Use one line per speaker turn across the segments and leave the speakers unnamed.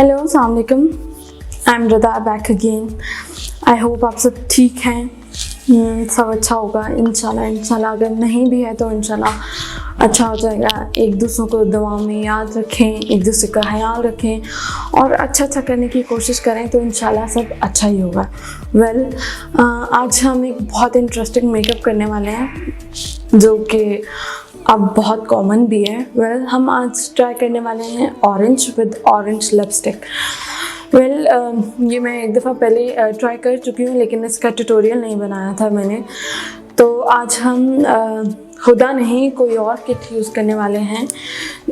Hello अस्सलाम वालेकुम, I am Rida back again. I hope आप सब ठीक हैं, सब अच्छा होगा इंशाल्लाह। अगर नहीं भी है तो इंशाल्लाह अच्छा हो जाएगा। एक दूसरों को दुआ में याद रखें, एक दूसरे का ख्याल रखें और अच्छा करने की कोशिश करें तो इंशाल्लाह सब अच्छा ही होगा। आज हम एक बहुत इंटरेस्टिंग मेकअप करने वाले हैं जो कि अब बहुत कॉमन भी है। हम आज ट्राई करने वाले हैं ऑरेंज विद ऑरेंज लिपस्टिक। ये मैं एक दफ़ा पहले ट्राई कर चुकी हूँ लेकिन इसका ट्यूटोरियल नहीं बनाया था मैंने। तो आज हम खुदा नहीं कोई और किट यूज़ करने वाले हैं।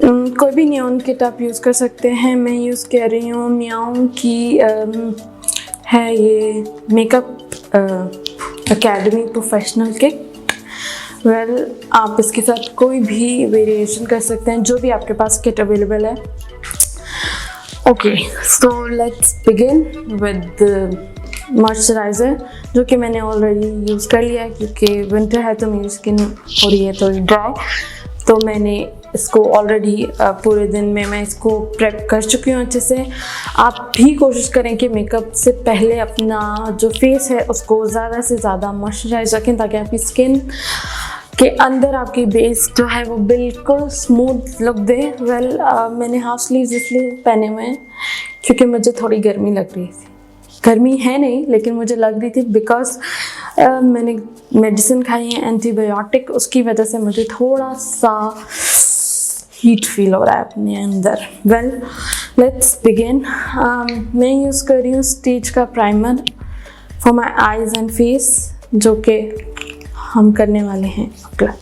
कोई भी नियॉन किट आप यूज़ कर सकते हैं। मैं यूज़ कर रही हूँ मियाओ की है ये मेकअप एकेडमी प्रोफेशनल किट। आप इसके साथ कोई भी वेरिएशन कर सकते हैं जो भी आपके पास किट अवेलेबल है। Okay, so let's begin with moisturiser जो कि मैंने ऑलरेडी यूज़ कर लिया है क्योंकि विंटर है तो मेरी स्किन हो रही है थोड़ी ड्राई। तो मैंने इसको ऑलरेडी पूरे दिन में मैं इसको प्रेप कर चुकी हूँ अच्छे से। आप भी कोशिश करें कि मेकअप से पहले अपना जो फेस है उसको ज़्यादा से ज़्यादा मॉइस्चराइज रखें ताकि आपकी स्किन के अंदर आपकी बेस जो है वो बिल्कुल स्मूथ लुक दे। मैंने हाफ स्लीव्स इसलिए पहने हुए हैं क्योंकि मुझे थोड़ी गर्मी लग रही थी। गर्मी है नहीं लेकिन मुझे लग रही थी बिकॉज मैंने मेडिसिन खाई है एंटीबायोटिक, उसकी वजह से मुझे थोड़ा सा हीट फील हो रहा है अपने अंदर। Let's begin. मैं यूज़ कर रही हूँ स्टेज का primer for my eyes and face जो कि हम करने वाले हैं अप्लाई।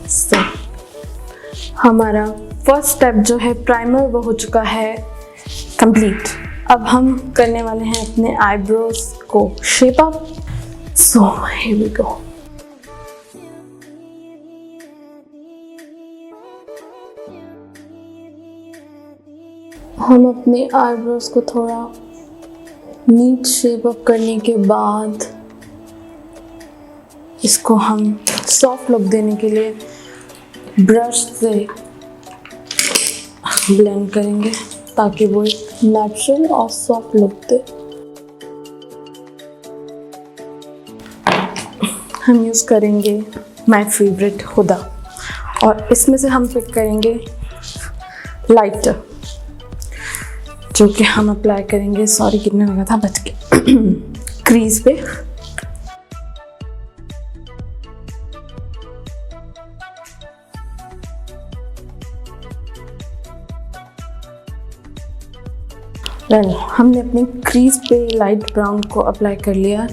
So, हमारा फर्स्ट स्टेप जो है प्राइमर वो हो चुका है कंप्लीट। अब हम करने वाले हैं अपने आईब्रोज को shape up. So here we go. हम अपने आईब्रोज को थोड़ा नीट शेप अप करने के बाद इसको हम सॉफ्ट लुक देने के लिए ब्रश से ब्लेंड करेंगे ताकि वो एक नेचुरल और सॉफ्ट लुक दे। हम यूज़ करेंगे माय फेवरेट हुदा और इसमें से हम पिक करेंगे लाइटर जो कि हम अप्लाई करेंगे। सॉरी कितना लगा था, बच गया क्रीज पे। हमने अपनी क्रीज पे लाइट ब्राउन को अप्लाई कर लिया।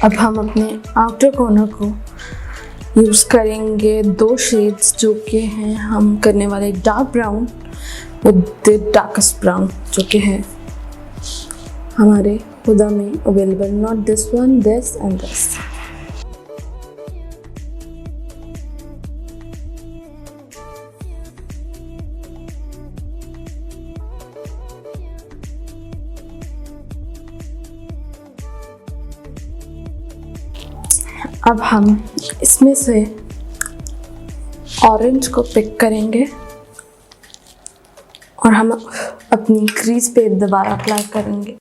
अब हम अपने आउटर कॉर्नर को यूज़ करेंगे 2 शेड्स जो कि हैं हम करने वाले dark brown with the darkest brown जो कि है हमारे हुदा में available. Not this one, this and this. अब हम इसमें से ऑरेंज को पिक करेंगे और हम अपनी क्रीज पे दोबारा अप्लाई करेंगे।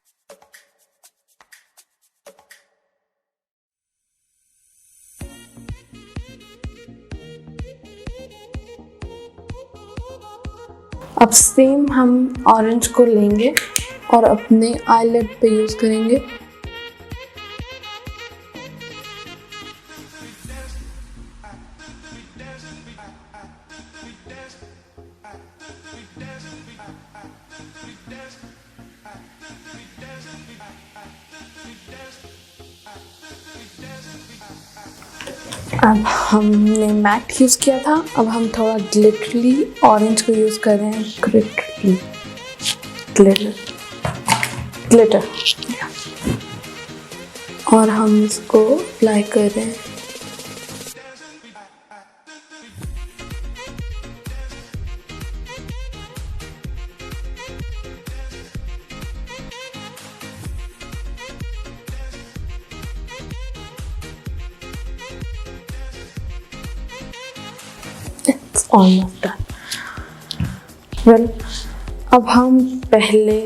अब सेम हम ऑरेंज को लेंगे और अपने आईलिड पे यूज़ करेंगे। अब हमने मैट यूज़ किया था, अब हम थोड़ा ग्लिटरली ऑरेंज को यूज़ कर रहे हैं। ग्लिटर और हम इसको अप्लाई कर रहे हैं। Almost done. वेल, अब हम पहले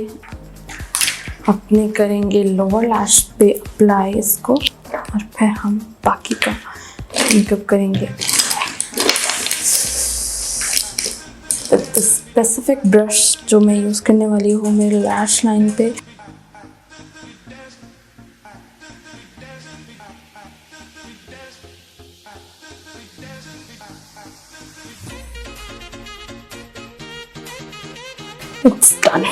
अपने करेंगे लोअर लैश पे अप्लाई इसको, और फिर हम बाकी का मेकअप करेंगे। स्पेसिफिक ब्रश जो मैं यूज़ करने वाली हूँ मेरे लैश लाइन पे, इट्स डन।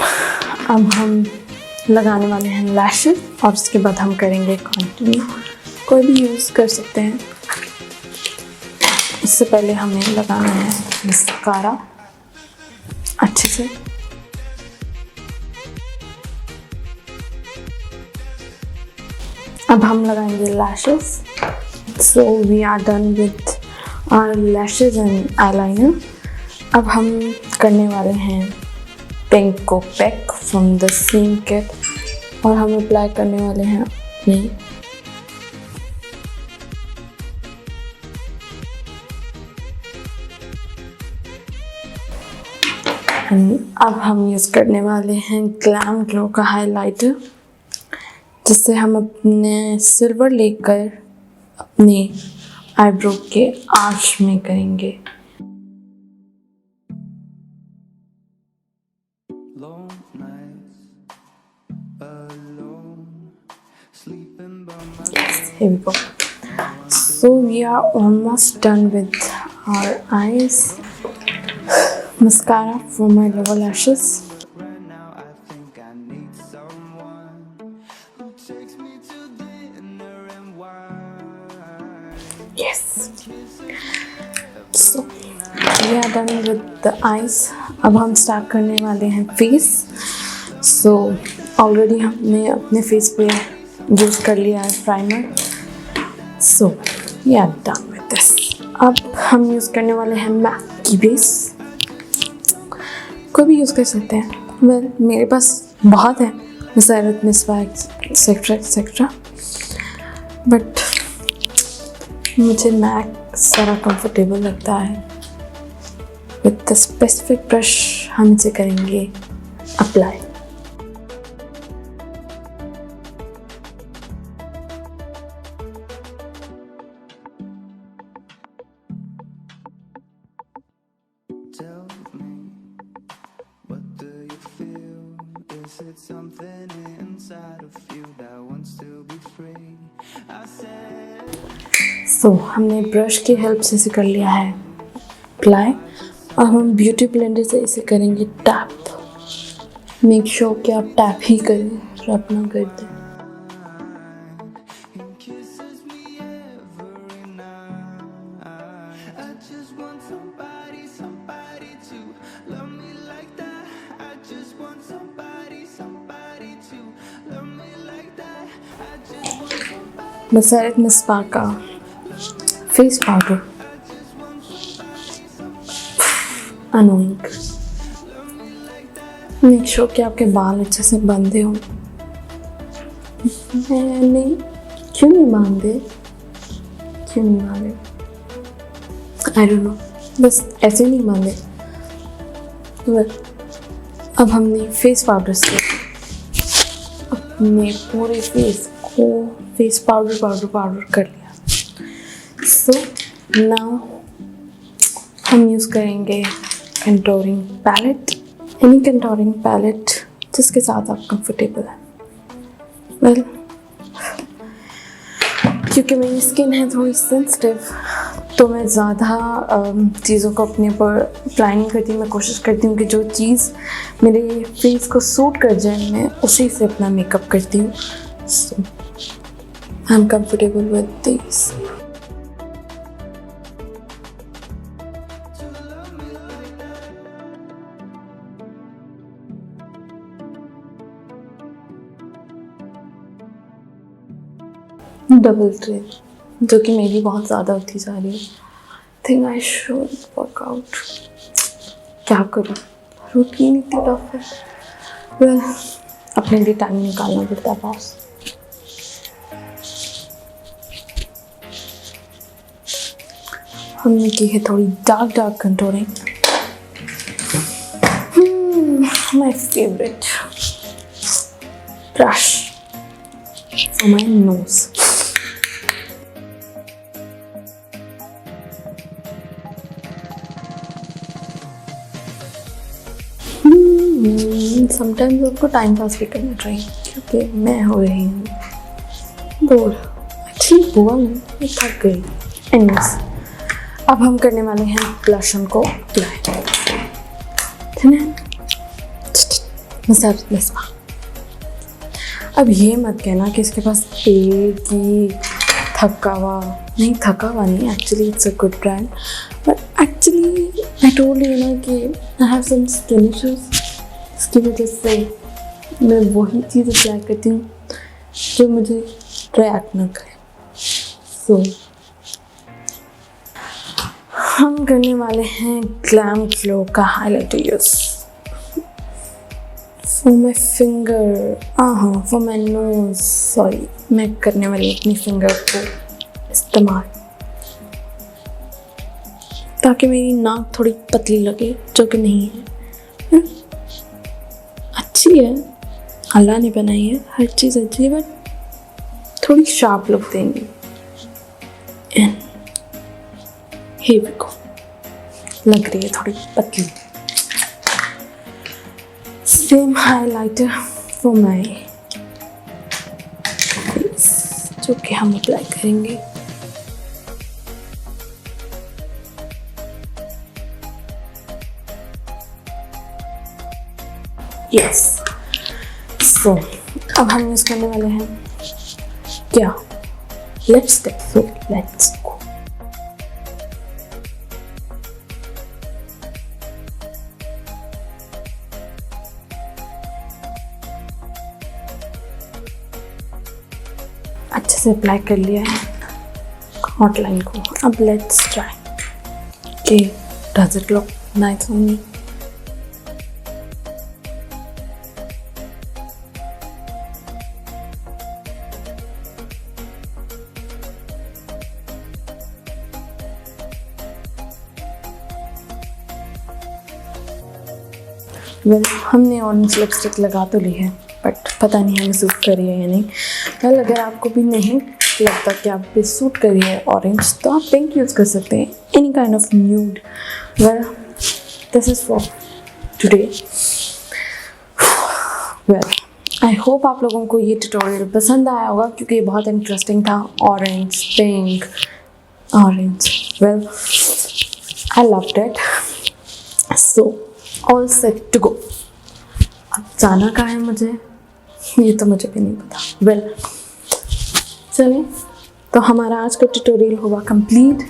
अब हम लगाने वाले हैं लैशेस और उसके बाद हम करेंगे कंटिन्यू। कोई भी यूज़ कर सकते हैं। उससे पहले हमें लगाना है मस्कारा अच्छे से। अब हम लगाएंगे lashes. So we are done with our lashes and eyeliner. अब हम करने वाले हैं पिंक को pack from the same kit, और हम अप्लाई करने वाले हैं अपने अब हम यूज़ करने वाले हैं ग्लैम ग्लो का हाइलाइटर, जिससे हम अपने सिल्वर लेकर अपने आईब्रो के आर्च में करेंगे। Yes, here we go. So we are almost done with our eyes. Mascara for my lower lashes. Yes. So we are done with the eyes. अब हम स्टार्ट करने वाले हैं फेस। So ऑलरेडी हमने अपने फेस पे यूज़ कर लिया है primer. So we are done with this. अब हम यूज़ करने वाले हैं मैक की बेस। कोई भी यूज़ कर सकते हैं। वेल, मेरे पास बहुत है, ज़रूरत मिसवा एक्सेट्रा एक्सेट्रा, बट मुझे मैक सारा कंफर्टेबल लगता है। विद द स्पेसिफिक ब्रश हम इसे करेंगे अप्लाई। सो हमने ब्रश की हेल्प से इसे कर लिया है अप्लाई। अब हम ब्यूटी ब्लेंडर से इसे करेंगे टैप। मेक श्योर कि आप टैप ही करें, रब ना कर दें। मसारत मिसबा का face powder annoying. Make sure कि आपके बाल अच्छे से बंधे हों। मैंने क्यों नहीं बांधे आई डोंट नो, बस ऐसे नहीं बांधे। अब हमने फेस पाउडर से अपने पूरे फेस को फेस पाउडर कर लिया। सो नाउ हम यूज़ करेंगे contouring palette, any contouring palette जिसके साथ आप कंफर्टेबल हैं। वेल, क्योंकि मेरी स्किन है थोड़ी सेंसिटिव, तो मैं ज़्यादा चीज़ों को अपने ऊपर अप्लाई नहीं करती। मैं कोशिश करती हूँ कि जो चीज़ मेरे फेस को सूट कर जाए मैं उसी से अपना मेकअप करती हूँ। So I am comfortable with this. Double train, जो कि मेरी बहुत ज़्यादा होती जा रही है। Think I should work out. क्या करूँ, रूटीन इतनी टफ है। वेल, अपने लिए टाइम निकालना पड़ता है बॉस। हमने की है थोड़ी dark contouring. My favourite brush for my knows. Sometimes आपको टाइम पास भी करना चाहिए, क्योंकि मैं हो रही हूँ बोर। एक्चुअली हुआ मैं थक गई। एनीवेज, अब हम करने वाले हैं ब्लश को अप्लाई। अब ये मत कहना कि इसके पास एक ही थका हुआ नहीं, actually it's a good brand, but actually I told you ना कि I have some skin issues. इसकी वजह से मैं वही चीज़ अप्लाई करती हूँ जो मुझे रिएक्ट ना करे। सो हम करने वाले हैं ग्लैम ग्लो का highlighter use for my finger, for my nose. Sorry, मैं करने वाली अपनी फिंगर को इस्तेमाल ताकि मेरी नाक थोड़ी पतली लगे, जो कि नहीं है। अच्छी है, अल्लाह ने बनाई है, हर चीज़ अच्छी है, बट थोड़ी शार्प लुक देंगी। एंड here we go, लग रही है थोड़ी पतली। Same highlighter for my face, जो कि हम अप्लाई करेंगे। यस, सो अब हम यूज करने वाले हैं क्या, लिपस्टिक। So let's go. अच्छे से अप्लाई कर लिया है आउटलाइन को। अब लेट्स ट्राई कि does it look nice on me. Well, हमने ऑरेंज लिपस्टिक लगा तो ली है, बट पता नहीं हमें सूट करी है या नहीं। वेल, अगर आपको भी नहीं लगता कि आप पे सूट करी है ऑरेंज, तो आप पिंक यूज़ कर सकते हैं, any kind of nude. Well, this is for today. Well, I hope आप लोगों को ये ट्यूटोरियल पसंद आया होगा, क्योंकि ये बहुत इंटरेस्टिंग था। Orange, pink, orange, well I loved it. So all set to go. अब जाना कहाँ है मुझे, ये तो मुझे भी नहीं पता। वेल, चलें, तो हमारा आज का ट्यूटोरियल हुआ कंप्लीट,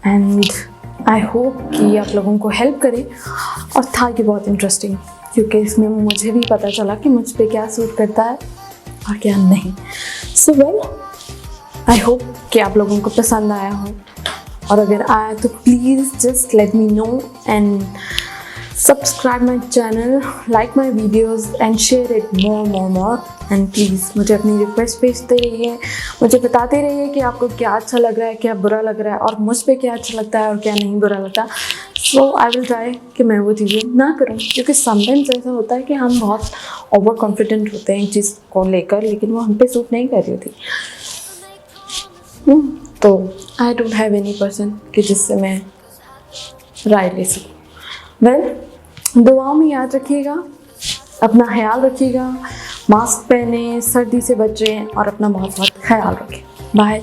एंड आई होप कि आप लोगों को हेल्प करे। और था कि बहुत इंटरेस्टिंग, क्योंकि इसमें मुझे भी पता चला कि मुझ पे क्या सूट करता है और क्या नहीं। सो वेल, आई होप कि आप लोगों को पसंद आया हो, और अगर आया तो please just let me know and subscribe my channel, like my videos and share it more and please मुझे अपनी रिक्वेस्ट भेजते रहिए, मुझे बताते रहिए कि आपको क्या अच्छा लग रहा है, क्या बुरा लग रहा है, और मुझ पे क्या अच्छा लगता है और क्या नहीं बुरा लगता। सो आई विल ट्राई कि मैं वो चीज़ें ना करूँ, क्योंकि समटाइम्स ऐसा होता है कि हम बहुत ओवर कॉन्फिडेंट होते हैं चीज़ को लेकर, लेकिन वो हम पे सूट नहीं कर रही होती। तो I don't have any person कि जिससे मैं राय ले सकूँ। वेल, दुआओं में याद रखिएगा, अपना ख्याल रखिएगा, मास्क पहने, सर्दी से बचें और अपना बहुत ख्याल रखें। बाय।